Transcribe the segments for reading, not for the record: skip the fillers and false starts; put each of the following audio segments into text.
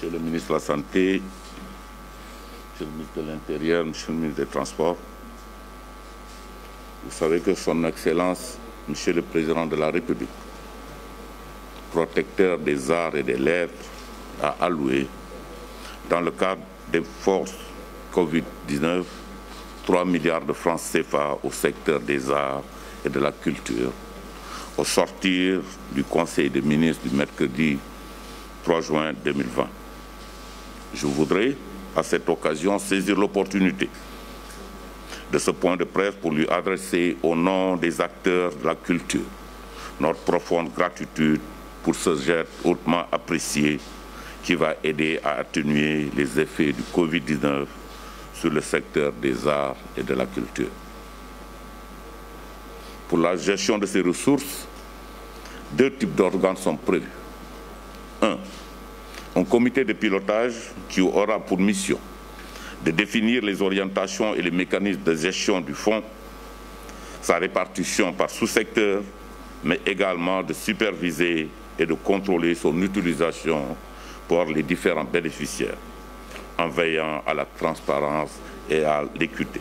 Monsieur le ministre de la Santé, Monsieur le ministre de l'Intérieur, Monsieur le ministre des Transports, vous savez que Son Excellence, Monsieur le Président de la République, protecteur des arts et des lettres, a alloué, dans le cadre des forces Covid-19, 3 milliards de francs CFA au secteur des arts et de la culture, au sortir du Conseil des ministres du mercredi 3 juin 2020. Je voudrais, à cette occasion, saisir l'opportunité de ce point de presse pour lui adresser, au nom des acteurs de la culture, notre profonde gratitude pour ce geste hautement apprécié qui va aider à atténuer les effets du Covid-19 sur le secteur des arts et de la culture. Pour la gestion de ces ressources, 2 types d'organes sont prévus. Un comité de pilotage qui aura pour mission de définir les orientations et les mécanismes de gestion du fonds, sa répartition par sous-secteur, mais également de superviser et de contrôler son utilisation par les différents bénéficiaires, en veillant à la transparence et à l'équité.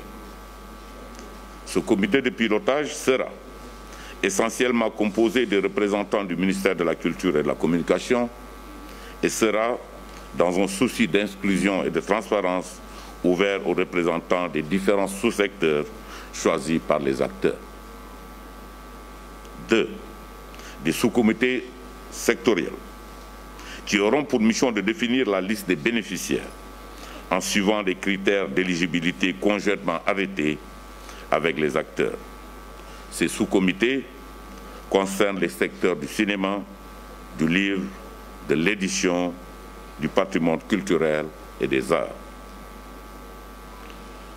Ce comité de pilotage sera essentiellement composé des représentants du ministère de la Culture et de la Communication et sera, dans un souci d'inclusion et de transparence, ouvert aux représentants des différents sous-secteurs choisis par les acteurs. 2. Des sous-comités sectoriels qui auront pour mission de définir la liste des bénéficiaires en suivant des critères d'éligibilité conjointement arrêtés avec les acteurs. Ces sous-comités concernent les secteurs du cinéma, du livre, de l'édition, du patrimoine culturel et des arts.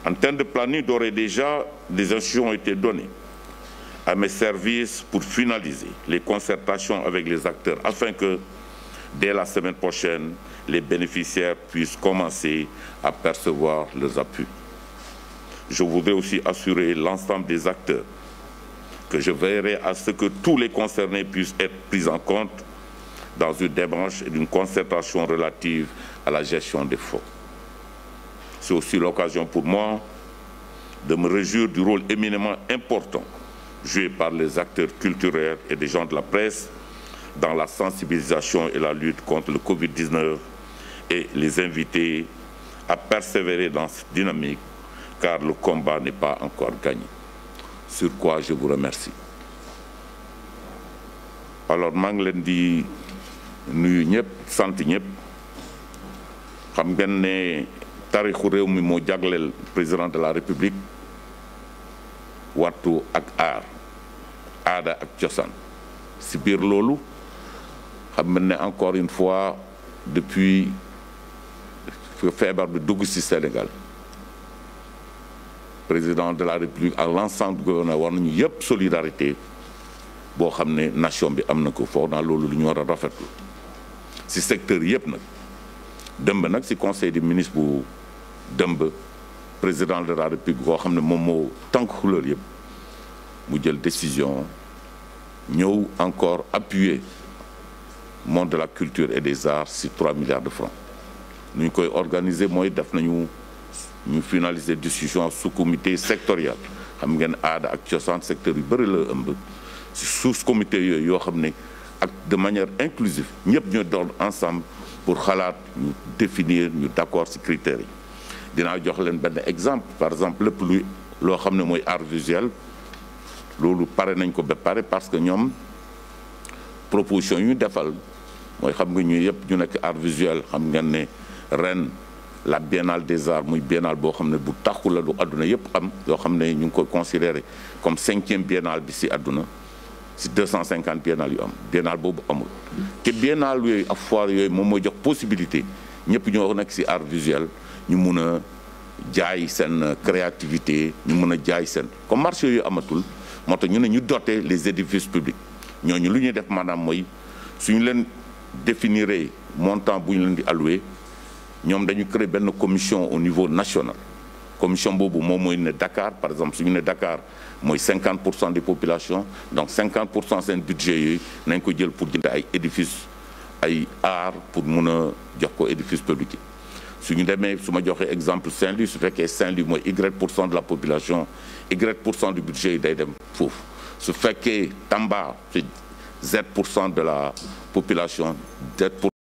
En termes de planning, d'ores et déjà, des instructions ont été données à mes services pour finaliser les concertations avec les acteurs afin que, dès la semaine prochaine, les bénéficiaires puissent commencer à percevoir leurs appuis. Je voudrais aussi assurer l'ensemble des acteurs que je veillerai à ce que tous les concernés puissent être pris en compte dans une démarche et une concertation relative à la gestion des fonds. C'est aussi l'occasion pour moi de me réjouir du rôle éminemment important joué par les acteurs culturels et des gens de la presse dans la sensibilisation et la lutte contre le Covid-19 et les inviter à persévérer dans cette dynamique car le combat n'est pas encore gagné. Sur quoi je vous remercie. Alors maa ngi leen di nuyu ñëpp sant ñëpp xam ngeen ne taarixu réew mi moo jagleel président de la République wattu ak aar aada ak cosaan si biir loolu xam ngeen ne encore une fois depuis feebar bi dugg si Sénégal président de la République ak l'ensemble du gouvernement war nañu yëpp solidarité boo xam ne nation bi am na ko foog naa loolu lu ñu war a rafetlu si secteur yëpp nag dëmb nag si conseil des ministres bu dëmb président de la République boo xam ne moom moo tànk couleur yëpp mu jël décision ñëw encore appuyer monde de la culture et des arts si 3 milliards de francs nu ñu koy organiser mooy def nañu ñu finaliser discussion sous comité sectoriel xam ngeen aada ak cosaan secteur yu bëri la ëmb si sous comité yooyu yoo xam ne ak de manière inclusive ñëpp ñu doon ensemble pour xalaat ñu définir ñu d'accord si critères yi dinaa jox leen benn exemple par exemple lépp luy loo xam ne mooy art visuel loolu pare nañ ko ba pare parce que ñoom proposition yu ñu defal mooy xam nga ñu yëpp ñu nekk art visuel xam ngeen ne ren la biennale des arts muy biennale boo xam ne bu taxu la lu àdduna yëpp am yoo xam ne ñu ngi koy considéré comme 5e biennale bi si àdduna si 250 biennale yu am biennale boobu amul te biennale yooyu ak foire yooyu moom mooy jox possibilité ñëpp ñoo nekk si art visuel ñu mun a jaay seen créativité ñu mun a jaay seen comme marché yooyu amatul moo tax ñu ne ñu doter les édifices publics ñooñu lu ñuy def maanaam mooy suñu leen définiree montant bu ñu leen di alloué ñoom dañu créer benn commission au niveau national commission boobu moom mooy ne Dakar par exemple suñu ne Dakar mooy 50% des populations donc 50% seen budget yooyu nañ ko jël pour jënd ay édifices ay art pour mun a jox ko édifice public yi su ñu demee su ma joxee exemple Saint-Louis su fekkee Saint-Louis mooy Y% de la population Y% du budget yi day dem foofu su fekkee Tamba c'est Z% de la population Z%